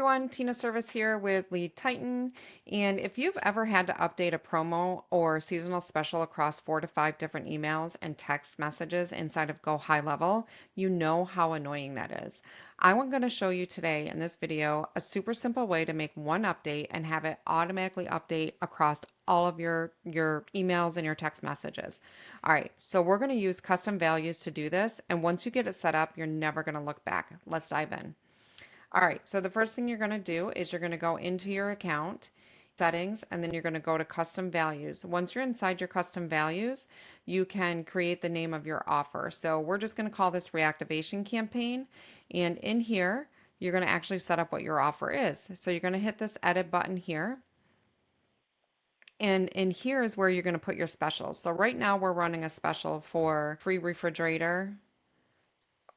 everyone, Tina Service here with Lead Titan. And if you've ever had to update a promo or seasonal special across 4 to 5 different emails and text messages inside of Go High Level, you know how annoying that is. I'm going to show you today in this video a super simple way to make one update and have it automatically update across all of your emails and your text messages. All right, so we're going to use custom values to do this. And once you get it set up, you're never going to look back. Let's dive in. All right, so the first thing you're going to do is you're going to go into your account settings, and then you're going to go to custom values. Once you're inside your custom values, you can create the name of your offer. So we're just going to call this reactivation campaign. And in here, you're going to actually set up what your offer is. So you're going to hit this edit button here. And in here is where you're going to put your specials. So right now we're running a special for free refrigerator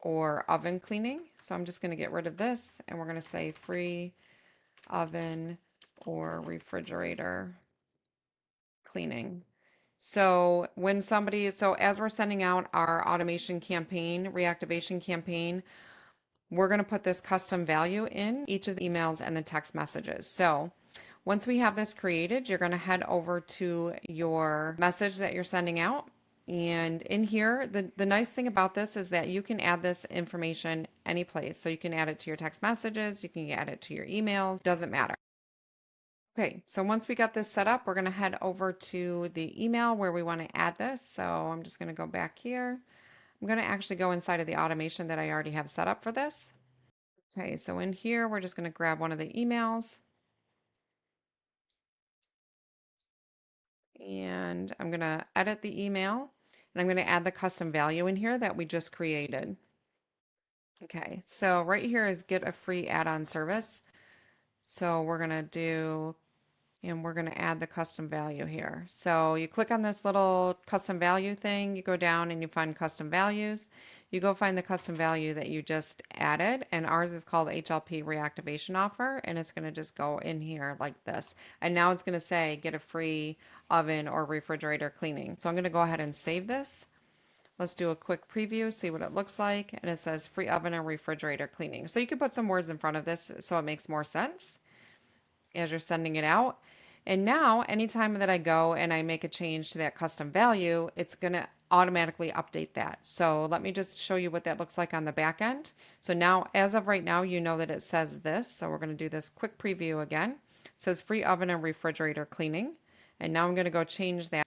or oven cleaning. So I'm just going to get rid of this, and we're going to say free oven or refrigerator cleaning. So when so as we're sending out our automation campaign, reactivation campaign, we're going to put this custom value in each of the emails and the text messages. So once we have this created, you're going to head over to your message that you're sending out. And in here, the nice thing about this is that you can add this information any place. So you can add it to your text messages, you can add it to your emails, doesn't matter. Okay, so once we got this set up, we're going to head over to the email where we want to add this. So I'm just going to go back here. I'm going to actually go inside of the automation that I already have set up for this. Okay, so in here, we're just going to grab one of the emails. And I'm going to edit the email, and I'm going to add the custom value in here that we just created. Okay, so right here is get a free add-on service. So we're going to do, and we're going to add the custom value here. So you click on this little custom value thing, you go down and you find custom values. You go find the custom value that you just added, and ours is called HLP reactivation offer, and it's going to just go in here like this. And now it's going to say get a free oven or refrigerator cleaning. So I'm going to go ahead and save this. Let's do a quick preview, see what it looks like. And it says free oven and refrigerator cleaning. So you can put some words in front of this so it makes more sense as you're sending it out. And now anytime that I go and I make a change to that custom value, it's going to automatically update that. So let me just show you what that looks like on the back end. So now, as of right now, you know that it says this. So we're going to do this quick preview again. It says free oven and refrigerator cleaning. And now I'm going to go change that.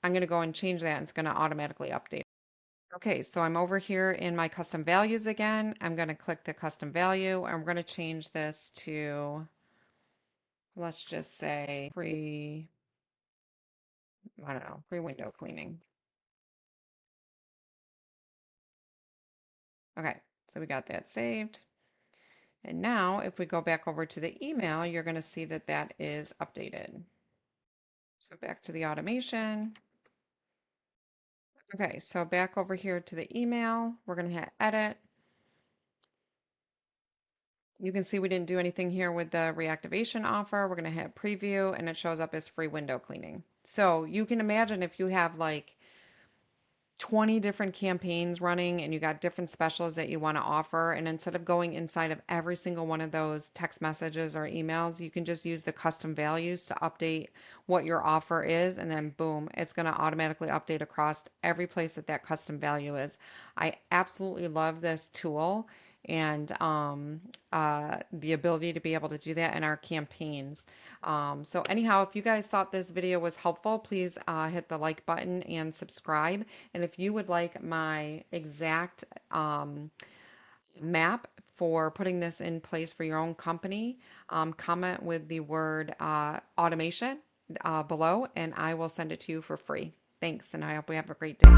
I'm going to go and change that, and it's going to automatically update. Okay, so I'm over here in my custom values again. I'm going to click the custom value, and we're going to change this to, let's just say free, I don't know, free window cleaning. Okay, so we got that saved. And now if we go back over to the email, you're going to see that that is updated. So back to the automation. Okay, so back over here to the email, we're going to hit edit. You can see we didn't do anything here with the reactivation offer. We're going to hit preview, and it shows up as free window cleaning. So you can imagine if you have like 20 different campaigns running and you got different specials that you want to offer, and instead of going inside of every single one of those text messages or emails, you can just use the custom values to update what your offer is, and then boom, it's going to automatically update across every place that that custom value is. I absolutely love this tool, and the ability to be able to do that in our campaigns. So anyhow, if you guys thought this video was helpful, please hit the like button and subscribe. And if you would like my exact map for putting this in place for your own company, comment with the word automation below, and I will send it to you for free. Thanks, and I hope we have a great day.